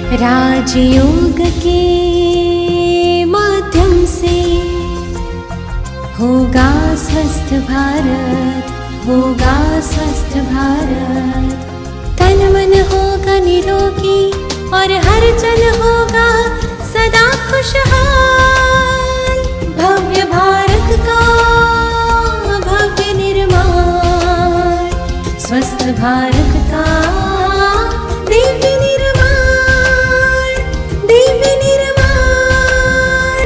राजयोग के माध्यम से होगा स्वस्थ भारत, होगा स्वस्थ भारत। तन मन होगा निरोगी और हर जन होगा सदा खुशहाल। भव्य भारत का भव्य निर्माण, स्वस्थ भारत का दिव्य निर्माण, दिव्य निर्माण,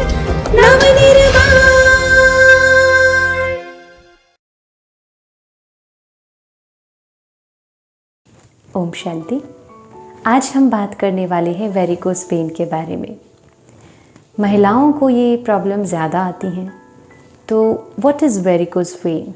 नव निर्माण। ओम शांति। आज हम बात करने वाले हैं वेरिकोस वेन के बारे में। महिलाओं को ये प्रॉब्लम ज़्यादा आती हैं। तो व्हाट इज़ वेरिकोस वेन?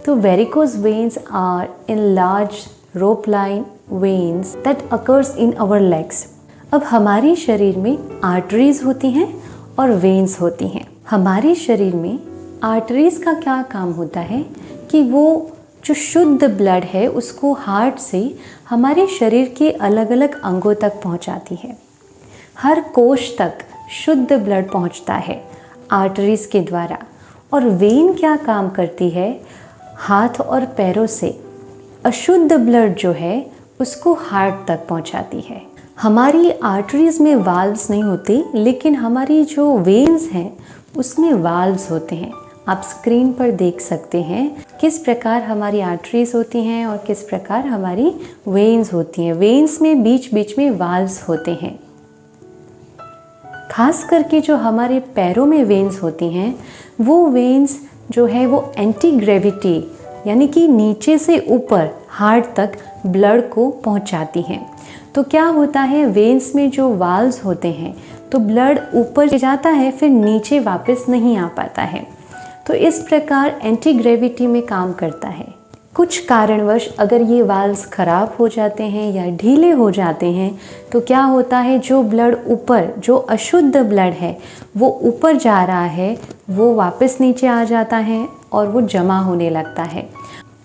तो varicose veins are enlarged rope line veins that occurs in our legs। अब हमारे शरीर में आर्टरीज होती हैं और वेन्स होती हैं। हमारे शरीर में आर्टरीज का क्या काम होता है कि वो जो शुद्ध ब्लड है उसको हार्ट से हमारे शरीर के अलग अलग अंगों तक पहुंचाती है। हर कोश तक शुद्ध ब्लड पहुंचता है आर्टरीज के द्वारा। और वेन क्या काम करती है? हाथ और पैरों से अशुद्ध ब्लड जो है उसको हार्ट तक पहुंचाती है। हमारी आर्टरीज में वाल्व्स नहीं होते, लेकिन हमारी जो वेन्स हैं उसमें वाल्व्स होते हैं। आप स्क्रीन पर देख सकते हैं किस प्रकार हमारी आर्टरीज होती हैं और किस प्रकार हमारी वेन्स होती हैं। वेन्स में बीच बीच में वाल्व्स होते हैं। खास करके जो हमारे पैरों में वेन्स होती हैं वो वेन्स जो है वो एंटी ग्रेविटी यानी कि नीचे से ऊपर हार्ट तक ब्लड को पहुंचाती हैं। तो क्या होता है, वेन्स में जो वाल्व्स होते हैं तो ब्लड ऊपर जाता है फिर नीचे वापस नहीं आ पाता है। तो इस प्रकार एंटी ग्रेविटी में काम करता है। कुछ कारणवश अगर ये वाल्व्स खराब हो जाते हैं या ढीले हो जाते हैं तो क्या होता है, जो ब्लड ऊपर, जो अशुद्ध ब्लड है वो ऊपर जा रहा है वो वापस नीचे आ जाता है और वो जमा होने लगता है।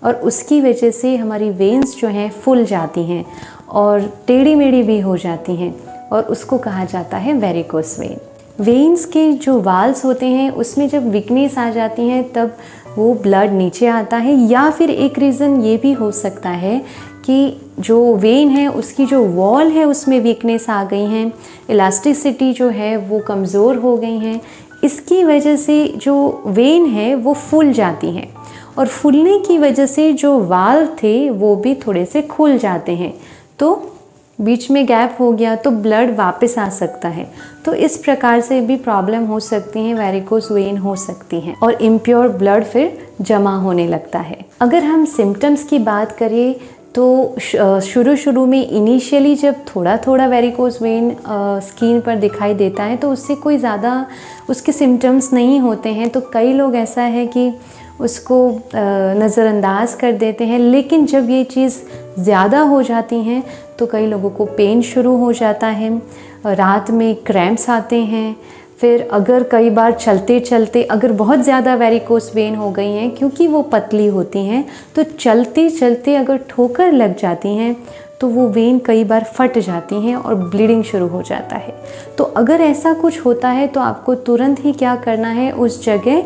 और उसकी वजह से हमारी वेन्स जो हैं फूल जाती हैं और टेढ़ी मेढ़ी भी हो जाती हैं और उसको कहा जाता है वेरिकोस वेन। वेन्स के जो वाल्व्स होते हैं उसमें जब वीकनेस आ जाती है तब वो ब्लड नीचे आता है। या फिर एक रीज़न ये भी हो सकता है कि जो वेन है उसकी जो वॉल है उसमें वीकनेस आ गई है, इलास्टिसिटी जो है वो कमज़ोर हो गई हैं। इसकी वजह से जो वेन है वो फूल जाती हैं और फूलने की वजह से जो वाल्व थे वो भी थोड़े से खुल जाते हैं। तो बीच में गैप हो गया तो ब्लड वापस आ सकता है। तो इस प्रकार से भी प्रॉब्लम हो सकती है, वेरिकोस वेन हो सकती है और इम्प्योर ब्लड फिर जमा होने लगता है। अगर हम सिम्टम्स की बात करें तो शुरू में इनिशियली जब थोड़ा थोड़ा वेरिकोस वेन स्किन पर दिखाई देता है तो उससे कोई ज़्यादा उसके सिम्टम्स नहीं होते हैं। तो कई लोग ऐसा है कि उसको नज़रअंदाज कर देते हैं, लेकिन जब ये चीज़ ज़्यादा हो जाती हैं तो कई लोगों को पेन शुरू हो जाता है, रात में क्रैम्प्स आते हैं। फिर अगर कई बार चलते चलते अगर बहुत ज़्यादा वेरिकोस वेन हो गई हैं, क्योंकि वो पतली होती हैं, तो चलते चलते अगर ठोकर लग जाती हैं तो वो वेन कई बार फट जाती हैं और ब्लीडिंग शुरू हो जाता है। तो अगर ऐसा कुछ होता है तो आपको तुरंत ही क्या करना है, उस जगह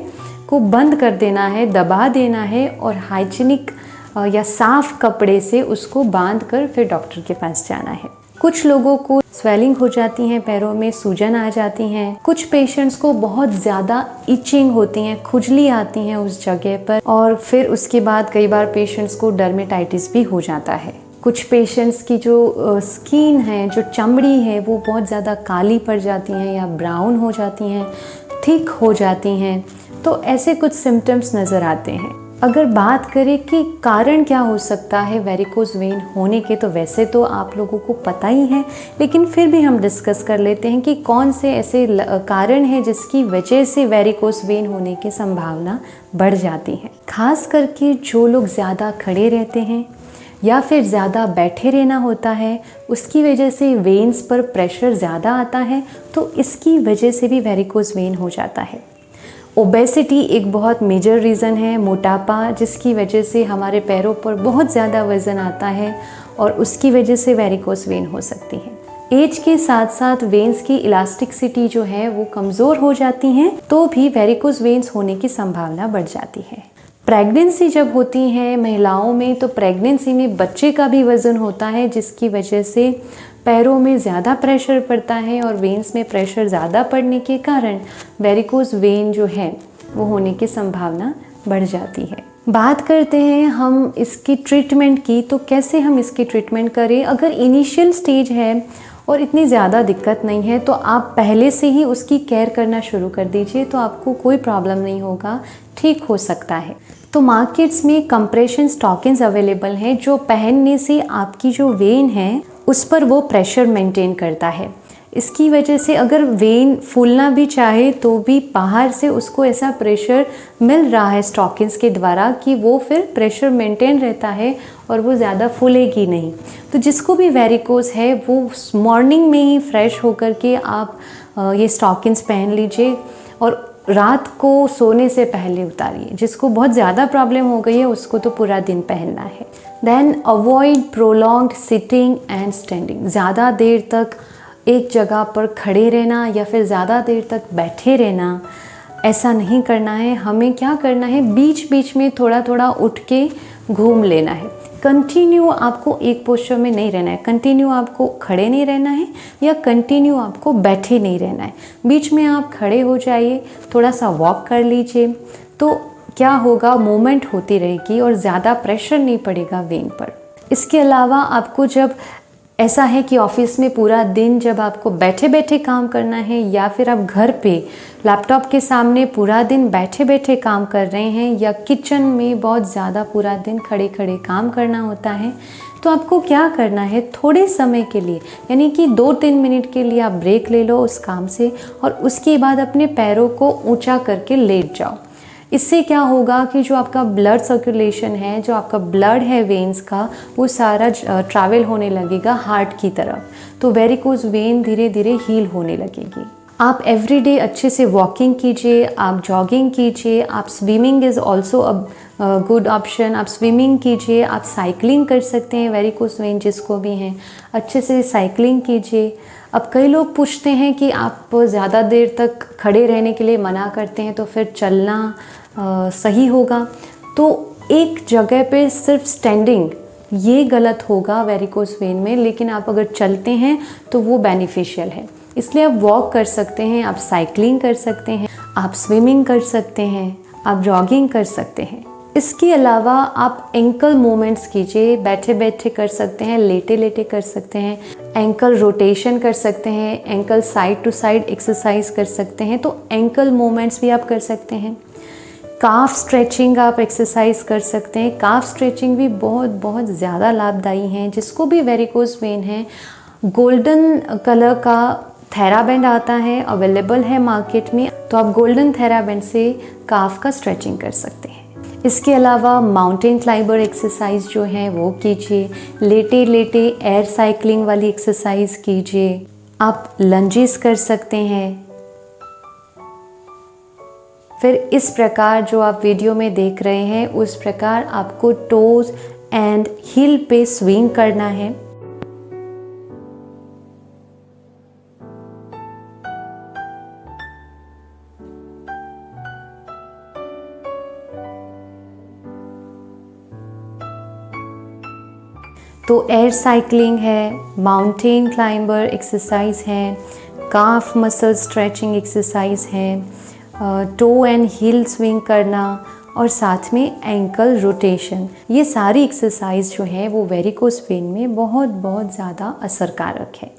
को बंद कर देना है, दबा देना है और हाइजीनिक या साफ़ कपड़े से उसको बांध कर फिर डॉक्टर के पास जाना है। कुछ लोगों को स्वेलिंग हो जाती हैं, पैरों में सूजन आ जाती हैं। कुछ पेशेंट्स को बहुत ज़्यादा इचिंग होती हैं, खुजली आती हैं उस जगह पर। और फिर उसके बाद कई बार पेशेंट्स को डर्मेटाइटिस भी हो जाता है। कुछ पेशेंट्स की जो स्किन है, जो चमड़ी है, वो बहुत ज़्यादा काली पड़ जाती हैं या ब्राउन हो जाती हैं, थिक हो जाती हैं। तो ऐसे कुछ सिम्टम्स नज़र आते हैं। अगर बात करें कि कारण क्या हो सकता है वेरिकोस वेन होने के, तो वैसे तो आप लोगों को पता ही है, लेकिन फिर भी हम डिस्कस कर लेते हैं कि कौन से ऐसे कारण हैं जिसकी वजह से वेरिकोस वेन होने की संभावना बढ़ जाती है। खास करके जो लोग ज़्यादा खड़े रहते हैं या फिर ज़्यादा बैठे रहना होता है, उसकी वजह से वेन्स पर प्रेशर ज़्यादा आता है, तो इसकी वजह से भी वेरिकोस वेन हो जाता है। ओबेसिटी एक बहुत मेजर रीज़न है, मोटापा, जिसकी वजह से हमारे पैरों पर बहुत ज़्यादा वज़न आता है और उसकी वजह से वेरिकोस वेन हो सकती है। एज के साथ साथ वेन्स की इलास्टिसिटी जो है वो कमज़ोर हो जाती हैं, तो भी वेरिकोज वेन्स होने की संभावना बढ़ जाती है। प्रेगनेंसी जब होती है महिलाओं में, तो प्रेगनेंसी में बच्चे का भी वज़न होता है, जिसकी वजह से पैरों में ज़्यादा प्रेशर पड़ता है और वेन्स में प्रेशर ज़्यादा पड़ने के कारण वेरिकोज वेन जो है वो होने की संभावना बढ़ जाती है। बात करते हैं हम इसकी ट्रीटमेंट की, तो कैसे हम इसकी ट्रीटमेंट करें। अगर इनिशियल स्टेज है और इतनी ज़्यादा दिक्कत नहीं है तो आप पहले से ही उसकी केयर करना शुरू कर दीजिए, तो आपको कोई प्रॉब्लम नहीं होगा, ठीक हो सकता है। तो मार्केट्स में कंप्रेशन स्टॉकिंग्स अवेलेबल हैं जो पहनने से आपकी जो वेन है उस पर वो प्रेशर मेंटेन करता है। इसकी वजह से अगर वेन फूलना भी चाहे तो भी बाहर से उसको ऐसा प्रेशर मिल रहा है स्टॉकिंग्स के द्वारा कि वो फिर प्रेशर मेंटेन रहता है और वो ज़्यादा फूलेगी नहीं। तो जिसको भी वेरिकोज है वो मॉर्निंग में ही फ्रेश होकर के आप ये स्टॉकिंग्स पहन लीजिए और रात को सोने से पहले उतारिए। जिसको बहुत ज़्यादा प्रॉब्लम हो गई है उसको तो पूरा दिन पहनना है। Then avoid prolonged sitting and standing. ज़्यादा देर तक एक जगह पर खड़े रहना या फिर ज़्यादा देर तक बैठे रहना, ऐसा नहीं करना है। हमें क्या करना है, बीच बीच में थोड़ा थोड़ा उठ के घूम लेना है। कंटिन्यू आपको एक पोस्चर में नहीं रहना है, कंटिन्यू आपको खड़े नहीं रहना है या कंटिन्यू आपको बैठे नहीं रहना है। बीच में आप खड़े हो जाइए, थोड़ा सा वॉक कर लीजिए, तो क्या होगा, मूवमेंट होती रहेगी और ज़्यादा प्रेशर नहीं पड़ेगा वेन पर। इसके अलावा आपको जब ऐसा है कि ऑफिस में पूरा दिन जब आपको बैठे बैठे काम करना है या फिर आप घर पे लैपटॉप के सामने पूरा दिन बैठे बैठे काम कर रहे हैं या किचन में बहुत ज़्यादा पूरा दिन खड़े खड़े काम करना होता है, तो आपको क्या करना है, थोड़े समय के लिए यानी कि 2-3 मिनट के लिए आप ब्रेक ले लो उस काम से और उसके बाद अपने पैरों को ऊंचा करके लेट जाओ। इससे क्या होगा कि जो आपका ब्लड सर्कुलेशन है, जो आपका ब्लड है वेन्स का, वो सारा ट्रैवल होने लगेगा हार्ट की तरफ, तो वेरिकोज वेन धीरे धीरे हील होने लगेगी। आप एवरीडे अच्छे से वॉकिंग कीजिए, आप जॉगिंग कीजिए, आप swimming is also a good option. आप स्विमिंग कीजिए, आप साइकिलिंग कर सकते हैं, वेरिकोज वेन जिसको भी हैं अच्छे से साइकिलिंग कीजिए। अब कई लोग पूछते हैं कि आप ज़्यादा देर तक खड़े रहने के लिए मना करते हैं तो फिर चलना सही होगा, तो एक जगह पे सिर्फ स्टैंडिंग ये गलत होगा वेरिकोज वेन में, लेकिन आप अगर चलते हैं तो वो बेनिफिशियल है। इसलिए आप वॉक कर सकते हैं, आप साइकिलिंग कर सकते हैं, आप स्विमिंग कर सकते हैं, आप जॉगिंग कर सकते हैं। इसके अलावा आप एंकल मूवमेंट्स कीजिए, बैठे बैठे कर सकते हैं, लेटे लेटे कर सकते हैं, एंकल रोटेशन कर सकते हैं, ankle side to side exercise कर सकते हैं, तो एंकल मूवमेंट्स भी आप कर सकते हैं। काफ स्ट्रेचिंग आप एक्सरसाइज कर सकते हैं। काफ स्ट्रेचिंग भी बहुत बहुत ज़्यादा लाभदायी हैं। जिसको भी वेरिकोज वेन है, गोल्डन कलर का थेराबैंड आता है, अवेलेबल है मार्केट में, तो आप गोल्डन थेराबैंड से काफ का स्ट्रेचिंग कर सकते हैं। इसके अलावा माउंटेन क्लाइंबर एक्सरसाइज जो है वो कीजिए, लेटे लेटे एयर साइकिलिंग वाली एक्सरसाइज कीजिए, आप लंजेस कर सकते हैं। फिर इस प्रकार जो आप वीडियो में देख रहे हैं उस प्रकार आपको टोज एंड हील पे स्विंग करना है। तो एयर साइकिलिंग है, माउंटेन क्लाइंबर एक्सरसाइज है, काफ मसल स्ट्रेचिंग एक्सरसाइज है, टो एंड हील स्विंग करना और साथ में एंकल रोटेशन, ये सारी एक्सरसाइज जो है वो वेरिकोज वेन में बहुत बहुत ज़्यादा असरकारक है।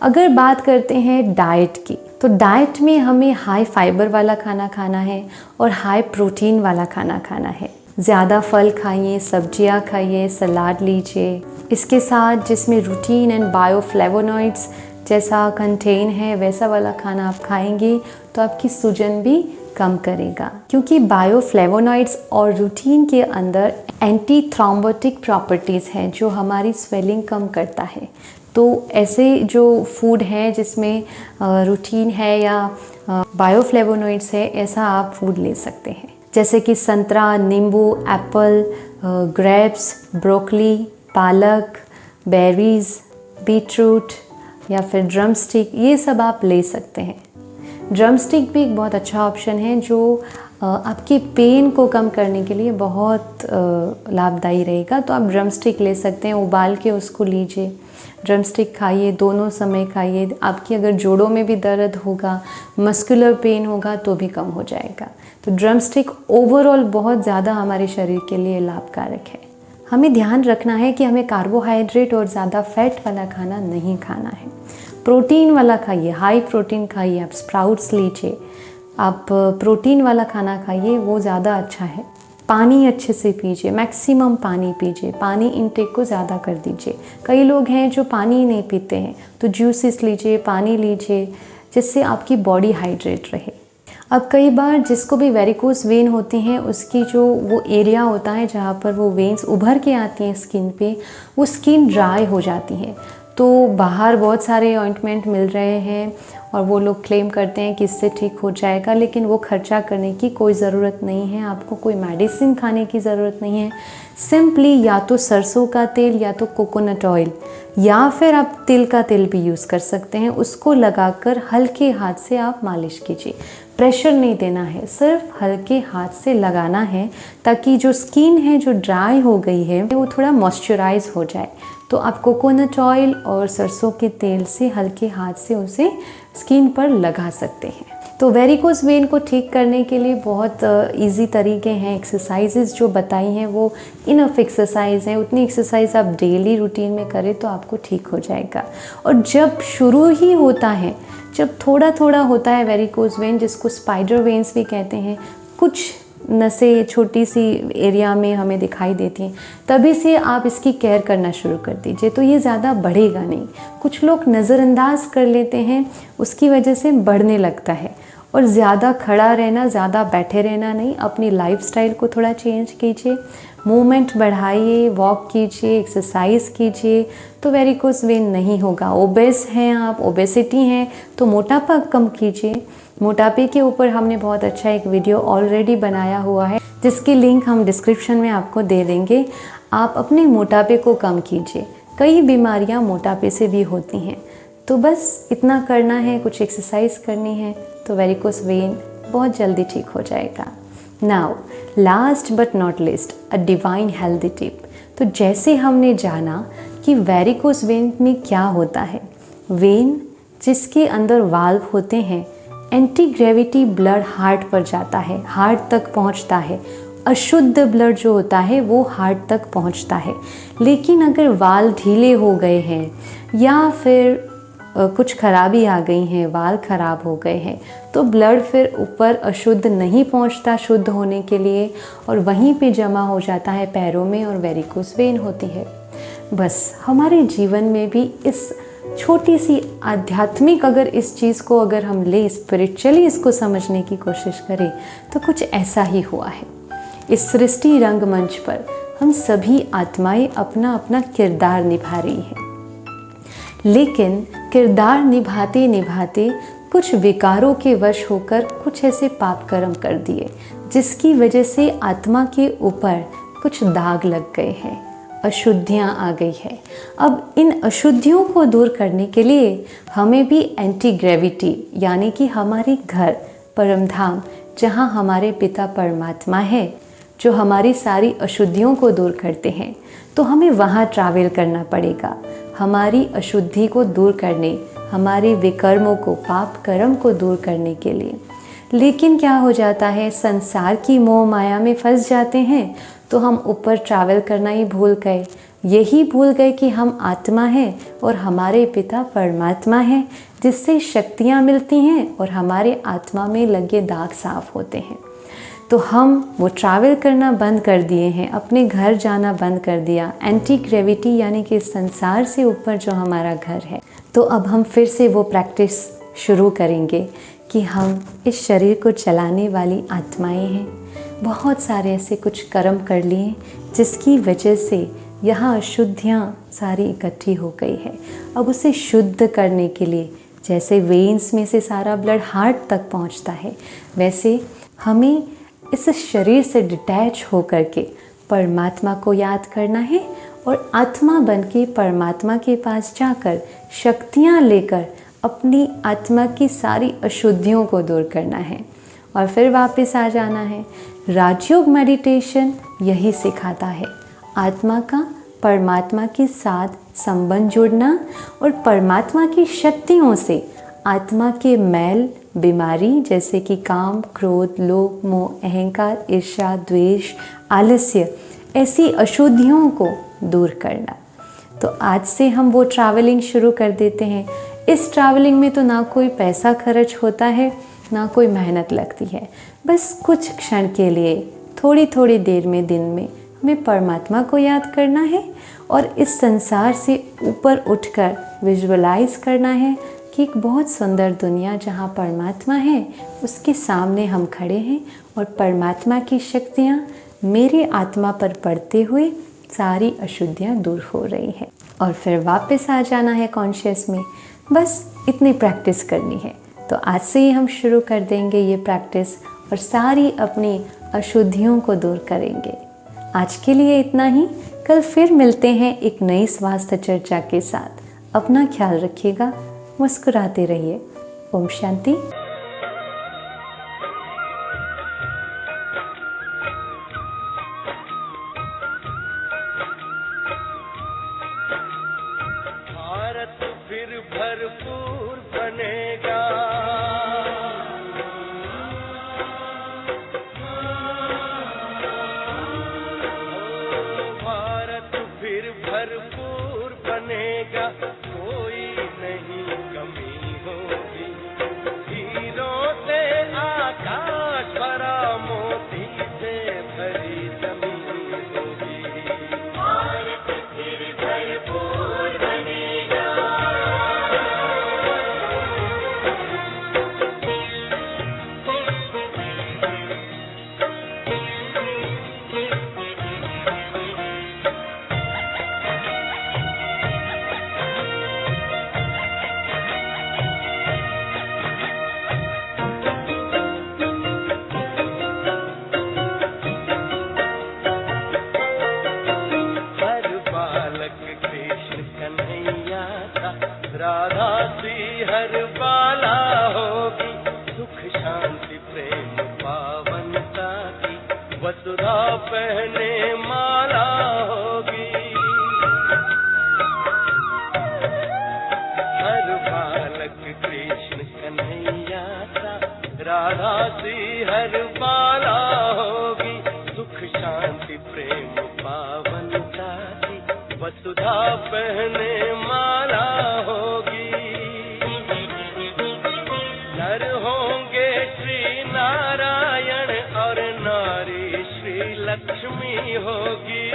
अगर बात करते हैं डाइट की, तो डाइट में हमें हाई फाइबर वाला खाना खाना है और हाई प्रोटीन वाला खाना खाना है। ज़्यादा फल खाइए, सब्जियां खाइए, सलाद लीजिए। इसके साथ जिसमें रूटीन एंड बायोफ्लेवोनॉइड्स जैसा कंटेन है वैसा वाला खाना आप खाएंगे तो आपकी सूजन भी कम करेगा, क्योंकि बायोफ्लेवोनॉइड्स और रूटीन के अंदर एंटी थ्रोम्बोटिक प्रॉपर्टीज़ हैं जो हमारी स्वेलिंग कम करता है। तो ऐसे जो फूड हैं जिसमें रूटीन है या बायोफ्लेवोनॉइड्स है, ऐसा आप फूड ले सकते हैं, जैसे कि संतरा, नींबू, एप्पल, ग्रेप्स, ब्रोकली, पालक, बेरीज, बीटरूट, या फिर ड्रम स्टिक, ये सब आप ले सकते हैं। ड्रम स्टिक भी एक बहुत अच्छा ऑप्शन है जो आपके पेन को कम करने के लिए बहुत लाभदायी रहेगा। तो आप ड्रम स्टिक ले सकते हैं, उबाल के उसको लीजिए, ड्रम स्टिक खाइए, दोनों समय खाइए। आपकी अगर जोड़ों में भी दर्द होगा, मस्कुलर पेन होगा तो भी कम हो जाएगा। तो ड्रम स्टिक ओवरऑल बहुत ज़्यादा हमारे शरीर के लिए लाभकारक है। हमें ध्यान रखना है कि हमें कार्बोहाइड्रेट और ज़्यादा फैट वाला खाना नहीं खाना है। प्रोटीन वाला खाइए, हाई प्रोटीन खाइए, आप स्प्राउट्स लीजिए, आप प्रोटीन वाला खाना खाइए, वो ज़्यादा अच्छा है। पानी अच्छे से पीजिए, मैक्सिमम पानी पीजिए, पानी इंटेक को ज़्यादा कर दीजिए। कई लोग हैं जो पानी ही नहीं पीते हैं, तो जूसेस लीजिए, पानी लीजिए, जिससे आपकी बॉडी हाइड्रेट रहे। अब कई बार जिसको भी वेरिकोस वेन होती हैं, उसकी जो वो एरिया होता है जहाँ पर वो वेन्स उभर के आती हैं स्किन पे, वो स्किन ड्राई हो जाती है। तो बाहर बहुत सारे ऑइंटमेंट मिल रहे हैं और वो लोग क्लेम करते हैं कि इससे ठीक हो जाएगा, लेकिन वो खर्चा करने की कोई ज़रूरत नहीं है, आपको कोई मेडिसिन खाने की ज़रूरत नहीं है। सिंपली या तो सरसों का तेल या तो कोकोनट ऑयल या फिर आप तिल का तेल भी यूज़ कर सकते हैं, उसको लगाकर हल्के हाथ से आप मालिश कीजिए। प्रेशर नहीं देना है, सिर्फ हल्के हाथ से लगाना है ताकि जो स्किन है जो ड्राई हो गई है वो थोड़ा मॉइस्चराइज हो जाए। तो आप कोकोनट ऑयल और सरसों के तेल से हल्के हाथ से उसे स्किन पर लगा सकते हैं। तो वेरिकोस वेन को ठीक करने के लिए बहुत इजी तरीके हैं। एक्सरसाइजेज जो बताई हैं वो इनफ एक्सरसाइज हैं, उतनी एक्सरसाइज आप डेली रूटीन में करें तो आपको ठीक हो जाएगा। और जब शुरू ही होता है, जब थोड़ा थोड़ा होता है वेरिकोस वेन, जिसको स्पाइडर वेन्स भी कहते हैं, कुछ नसें छोटी सी एरिया में हमें दिखाई देती हैं, तभी से आप इसकी केयर करना शुरू कर दीजिए, तो ये ज़्यादा बढ़ेगा नहीं। कुछ लोग नज़रअंदाज कर लेते हैं, उसकी वजह से बढ़ने लगता है। और ज़्यादा खड़ा रहना, ज़्यादा बैठे रहना नहीं, अपनी लाइफस्टाइल को थोड़ा चेंज कीजिए, मूवमेंट बढ़ाइए, वॉक कीजिए, एक्सरसाइज कीजिए, तो वेरिकोस वेन नहीं होगा। ओबेस हैं आप, ओबेसिटी हैं, तो मोटापा कम कीजिए। मोटापे के ऊपर हमने बहुत अच्छा एक वीडियो ऑलरेडी बनाया हुआ है, जिसकी लिंक हम डिस्क्रिप्शन में आपको दे देंगे। आप अपने मोटापे को कम कीजिए, कई बीमारियां मोटापे से भी होती हैं। तो बस इतना करना है, कुछ एक्सरसाइज करनी है, तो वेरिकोस वेन बहुत जल्दी ठीक हो जाएगा। Now last but not least, a divine healthy tip. तो जैसे हमने जाना कि वेरिकोस वेन में क्या होता है, वेन जिसके अंदर वाल्व होते हैं, एंटी ग्रेविटी ब्लड हार्ट पर जाता है, हार्ट तक पहुंचता है। अशुद्ध ब्लड जो होता है वो हार्ट तक पहुंचता है। लेकिन अगर वाल्व ढीले हो गए हैं या फिर कुछ खराबी आ गई हैं, वाल खराब हो गए हैं, तो ब्लड फिर ऊपर अशुद्ध नहीं पहुंचता शुद्ध होने के लिए, और वहीं पे जमा हो जाता है पैरों में और वेरिकोस वेन होती है। बस हमारे जीवन में भी इस छोटी सी आध्यात्मिक अगर इस चीज़ को अगर हम ले, स्पिरिचुअली इसको समझने की कोशिश करें, तो कुछ ऐसा ही हुआ है। इस सृष्टि रंगमंच पर हम सभी आत्माएं अपना अपना किरदार निभा रही हैं, लेकिन किरदार निभाते निभाते कुछ विकारों के वश होकर कुछ ऐसे पाप कर्म कर दिए, जिसकी वजह से आत्मा के ऊपर कुछ दाग लग गए हैं, अशुद्धियाँ आ गई है। अब इन अशुद्धियों को दूर करने के लिए हमें भी एंटी ग्रेविटी, यानी कि हमारे घर परम धाम, जहाँ हमारे पिता परमात्मा है, जो हमारी सारी अशुद्धियों को दूर करते हैं, तो हमें वहाँ ट्रैवल करना पड़ेगा, हमारी अशुद्धि को दूर करने, हमारे विकर्मों को, पाप कर्म को दूर करने के लिए। लेकिन क्या हो जाता है, संसार की मोह माया में फंस जाते हैं, तो हम ऊपर ट्रैवल करना ही भूल गए। यही भूल गए कि हम आत्मा हैं और हमारे पिता परमात्मा हैं, जिससे शक्तियाँ मिलती हैं और हमारे आत्मा में लगे दाग साफ होते हैं। तो हम वो ट्रैवल करना बंद कर दिए हैं, अपने घर जाना बंद कर दिया, एंटी ग्रेविटी यानी कि संसार से ऊपर जो हमारा घर है। तो अब हम फिर से वो प्रैक्टिस शुरू करेंगे कि हम इस शरीर को चलाने वाली आत्माएं हैं। बहुत सारे ऐसे कुछ कर्म कर लिए जिसकी वजह से यहाँ अशुद्धियाँ सारी इकट्ठी हो गई है। अब उसे शुद्ध करने के लिए, जैसे वेन्स में से सारा ब्लड हार्ट तक पहुँचता है, वैसे हमें इस शरीर से डिटैच होकर के परमात्मा को याद करना है और आत्मा बन के परमात्मा के पास जाकर शक्तियाँ लेकर अपनी आत्मा की सारी अशुद्धियों को दूर करना है और फिर वापस आ जाना है। राजयोग मेडिटेशन यही सिखाता है, आत्मा का परमात्मा के साथ संबंध जोड़ना और परमात्मा की शक्तियों से आत्मा के मैल, बीमारी जैसे कि काम, क्रोध, लोभ, मोह, अहंकार, ईर्ष्या, द्वेष, आलस्य, ऐसी अशुद्धियों को दूर करना। तो आज से हम वो ट्रैवलिंग शुरू कर देते हैं। इस ट्रैवलिंग में तो ना कोई पैसा खर्च होता है, ना कोई मेहनत लगती है। बस कुछ क्षण के लिए थोड़ी थोड़ी देर में दिन में हमें परमात्मा को याद करना है और इस संसार से ऊपर उठकर विजुअलाइज करना है कि एक बहुत सुंदर दुनिया जहाँ परमात्मा है उसके सामने हम खड़े हैं और परमात्मा की शक्तियाँ मेरी आत्मा पर पड़ते हुए सारी अशुद्धियाँ दूर हो रही हैं और फिर वापस आ जाना है कॉन्शियस में। बस इतनी प्रैक्टिस करनी है। तो आज से ही हम शुरू कर देंगे ये प्रैक्टिस और सारी अपनी अशुद्धियों को दूर करेंगे। आज के लिए इतना ही। कल फिर मिलते हैं एक नई स्वास्थ्य चर्चा के साथ। अपना ख्याल रखिएगा, मुस्कुराते रहिए। ओम शांति। भारत फिर भरपूर बनेगा, भारत फिर भरपूर बनेगा, कोई नहीं कमी होगी। हीरों से आकाश भरा, मोती से भरी जमीन होगी। भारत फिर भरपूर बनेगा। राधा सी हर बाला होगी, सुख शांति प्रेम पावनता की वसुधा पहने माला होगी। हर बालक कृष्ण कन्हैया सा, राधा सी हर बाला होगी, सुख शांति प्रेम पावनता की वसुधा पहने माला होगी। नर होंगे श्री नारायण और नारी श्री लक्ष्मी होगी।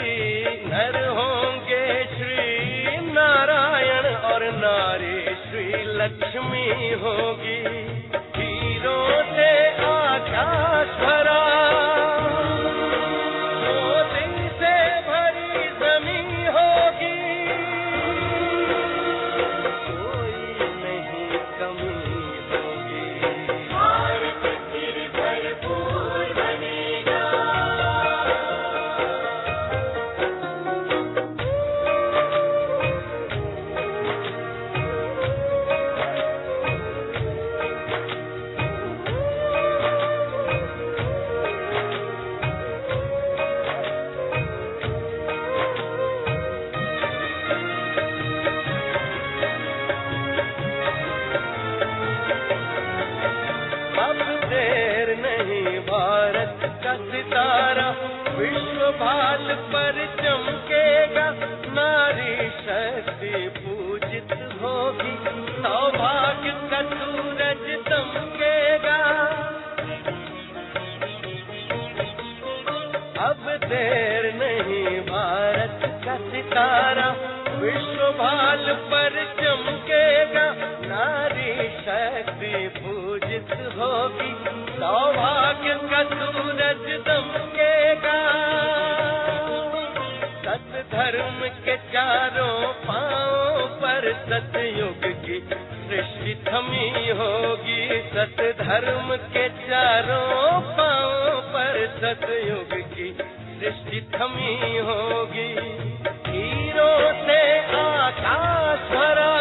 नर होंगे श्री नारायण और नारी श्री लक्ष्मी होगी। हीरों से आकाश भरा, मोती से भरी जमीन होगी। कोई नहीं कमी होगी। भारत फिर भरपूर बनेगा। अब देर नहीं, भारत का सितारा विश्व भाल पर चमकेगा। नारी शक्ति पूजित होगी, सौभाग्य का सूरज दमकेगा। अब देर नहीं, भारत का सितारा विश्व भाल पर चमकेगा। नारी शक्ति पूजित होगी, सौभाग्य का सूरज दमकेगा। सत धर्म के चारों पांव पर सतयुग की सृष्टि थमी होगी। सत धर्म के चारों पांव पर सतयुग की सृष्टि थमी होगी। तारों से आकाश भरा,